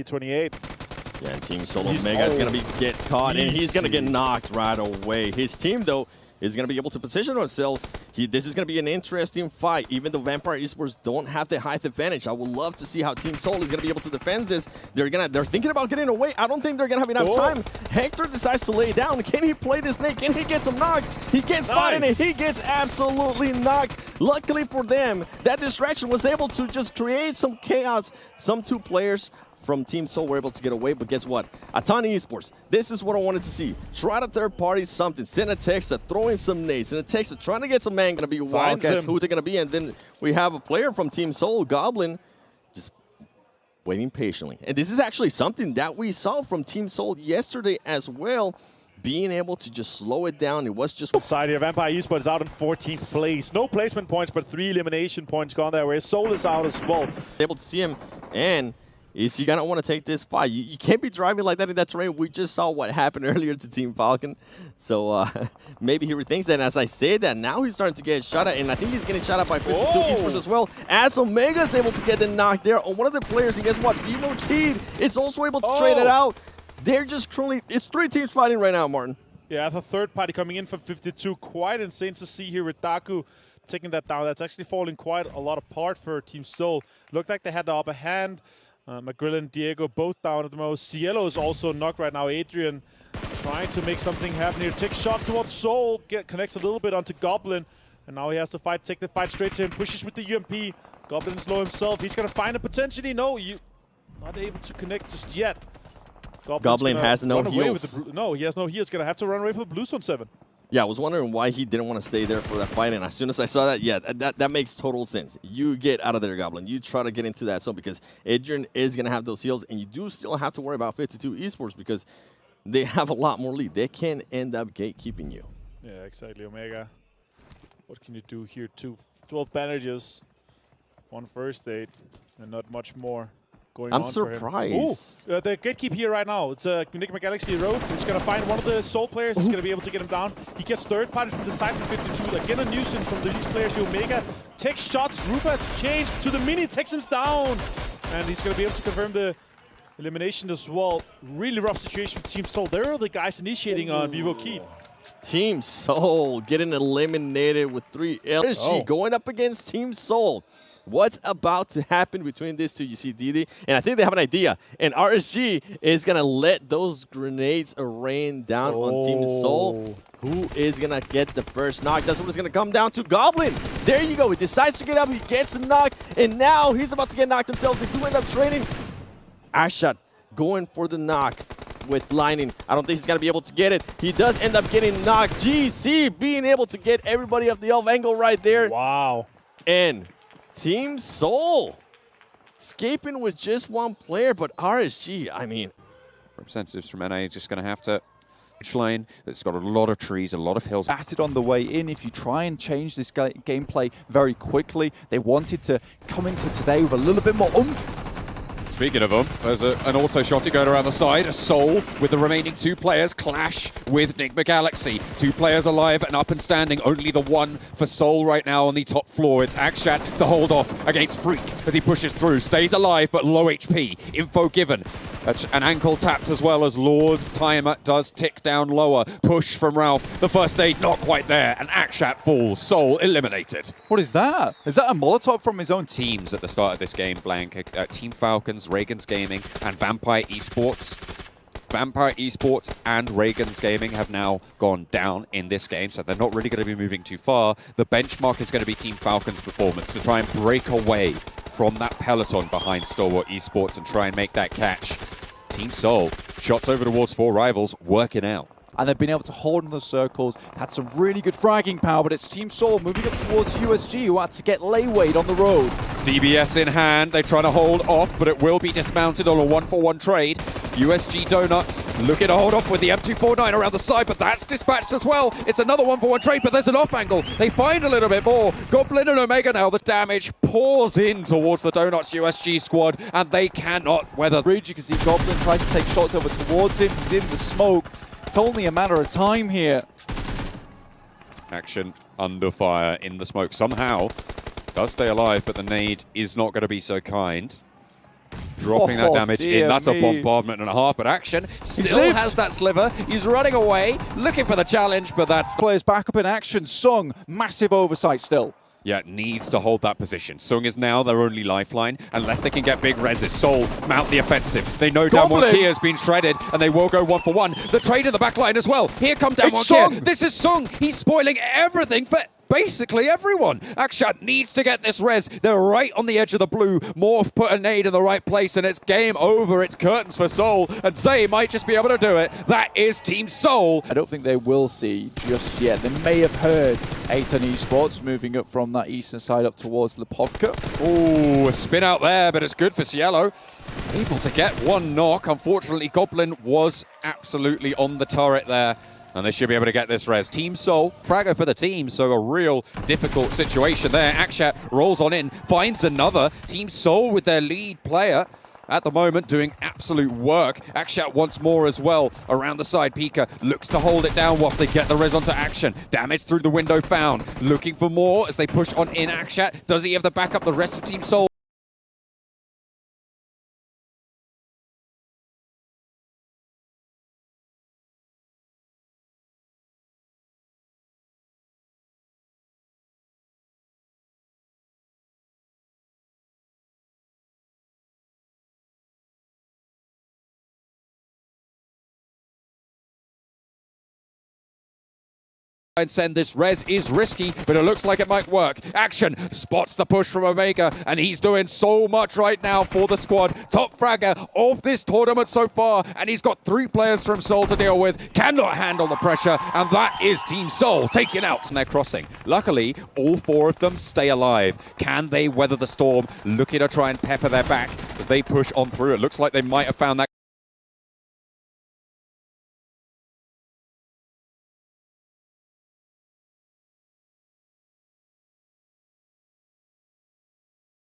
28. Yeah, and Team Solo Omega is going to get caught, and he's going to get knocked right away. His team, though, is going to be able to position themselves. This is going to be an interesting fight, even though Vampire eSports don't have the height advantage. I would love to see how Team Soul is going to be able to defend this. They're thinking about getting away. I don't think they're going to have enough time. Hector decides to lay down. Can he play this snake? Can he get some knocks? He gets spotted, and he gets absolutely knocked. Luckily for them, that distraction was able to just create some chaos. Some two players from Team Soul were able to get away, but guess what? A ton of esports. This is what I wanted to see. Try to third party something. Send a text, throw in some nades. Send a text, trying to get some man. Going to be Wildcats. Who's it going to be? And then we have a player from Team Soul, Goblin, just waiting patiently. And this is actually something that we saw from Team Soul yesterday as well. Being able to just slow it down. It was just side here. Vampire eSports is out in 14th place. No placement points, but 3 elimination points gone there, where Soul is out as well. Able to see him, and is he going to want to take this fight? You can't be driving like that in that terrain. We just saw what happened earlier to Team Falcon. So maybe he rethinks that. And as I say that, now he's starting to get shot at. And I think he's getting shot at by 52 esports as well. As Omega's able to get the knock there on one of the players. And guess what? Vivo Kid is also able to trade it out. They're just currently, it's 3 teams fighting right now, Martin. Yeah, the third party coming in from 52. Quite insane to see here with Daku taking that down. That's actually falling quite a lot apart for Team Soul. Looked like they had the upper hand. McGrillen and Diego both down at the most. Cielo is also knocked right now. Adrian trying to make something happen here. Takes shot towards Soul. Connects a little bit onto Goblin. And now he has to take the fight straight to him. Pushes with the UMP. Goblin's low himself. He's going to find a potentially. No, you not able to connect just yet. Goblin has no heals. No, he has no heals. Going to have to run away for the Blues on 7. Yeah, I was wondering why he didn't want to stay there for that fight, and as soon as I saw that, yeah, that makes total sense. You get out of there, Goblin. You try to get into that zone because Adrian is going to have those heals, and you do still have to worry about 52 esports because they have a lot more lead. They can end up gatekeeping you. Yeah, exactly, Omega. What can you do here? 12 bandages, 1 first aid, and not much more. I'm surprised. The gatekeep here right now. It's Enigma Galaxy Road. He's going to find one of the Soul players. He's going to be able to get him down. He gets third party from the side from 52. Again, a nuisance from these players. Omega takes shots. Rufa changed to the mini, takes him down. And he's going to be able to confirm the elimination as well. Really rough situation for Team Soul. They're the guys initiating on Vivo Key. Team Soul getting eliminated with 3 LSG going up against Team Soul. What's about to happen between these two? You see Didi, and I think they have an idea. And RSG is going to let those grenades rain down on Team Soul. Who is going to get the first knock? That's what it's going to come down to. Goblin, there you go. He decides to get up. He gets a knock, and now he's about to get knocked himself. They do end up trading. Ashot going for the knock with Lightning. I don't think he's going to be able to get it. He does end up getting knocked. GC being able to get everybody off the elf angle right there. Wow. And Team Soul escaping with just 1 player, but RSG, I mean. Representatives from NA just going to have to lane that's got a lot of trees, a lot of hills. Batted on the way in. If you try and change this gameplay very quickly, they wanted to come into today with a little bit more oomph. Speaking of there's an auto shotty going around the side. A Soul with the remaining 2 players clash with Enigma Galaxy. 2 players alive and up and standing. Only the 1 for Soul right now on the top floor. It's Akshat to hold off against Freak as he pushes through. Stays alive but low HP. Info given. An ankle tapped as well as Lord's timer does tick down lower. Push from Ralph. The first aid not quite there. And Akshat falls. Soul eliminated. What is that? Is that a Molotov from his own teams at the start of this game, Blank? Team Falcons, Reagan's Gaming, and Vampire eSports. Vampire eSports and Reagan's Gaming have now gone down in this game, so they're not really going to be moving too far. The benchmark is going to be Team Falcon's performance to try and break away from that peloton behind Stalwart eSports and try and make that catch. Team Soul, shots over towards 4 rivals, working out. And they've been able to hold in the circles, had some really good fragging power, but it's Team Soul moving up towards USG, who had to get laywayed on the road. DBS in hand, they try to hold off, but it will be dismounted on a 1-for-1 trade. USG Donuts looking to hold off with the M249 around the side, but that's dispatched as well. It's another 1-for-1 trade, but there's an off angle. They find a little bit more. Goblin and Omega now, the damage pours in towards the Donuts USG squad, and they cannot weather. Bridge, you can see Goblin tries to take shots over towards him. He's in the smoke. It's only a matter of time here. Action under fire in the smoke. Somehow does stay alive, but the nade is not going to be so kind. Dropping that damage dear in. That's a me. bombardment and a half, but Action still lived. has that sliver. He's running away, looking for the challenge, but that's... Players back up in action. Sung, massive oversight still. Yeah, needs to hold that position. Sung is now their only lifeline, unless they can get big reses. Soul mount the offensive. They know Damwon Goblin. Kia has been shredded, and they will go 1-for-1. The trade in the backline as well. Here come Damwon It's Kia. Sung. This is Sung. He's spoiling everything for basically everyone. Akshat needs to get this res. They're right on the edge of the blue. Morph put a nade in the right place, and it's game over. It's curtains for Soul, and Zay might just be able to do it. That is Team Soul. I don't think they will see just yet. They may have heard Eitan eSports moving up from that eastern side up towards Lipovka. Ooh, a spin out there, but it's good for Cielo. Able to get one knock. Unfortunately, Goblin was absolutely on the turret there. And they should be able to get this res. Team Soul, fragger for the team, so a real difficult situation there. Akshat rolls on in, finds another. Team Soul with their lead player at the moment doing absolute work. Akshat once more as well around the side. Pika looks to hold it down whilst they get the res onto Action. Damage through the window found. Looking for more as they push on in. Akshat, does he have the backup? The rest of Team Soul and send this res is risky, but it looks like it might work. Action spots the push from Omega, and he's doing so much right now for the squad. Top fragger of this tournament so far, and he's got 3 players from Soul to deal with. Cannot handle the pressure, and that is Team Soul taking out from their crossing. Luckily, all 4 of them stay alive. Can they weather the storm? Looking to try and pepper their back as they push on through. It looks like they might have found that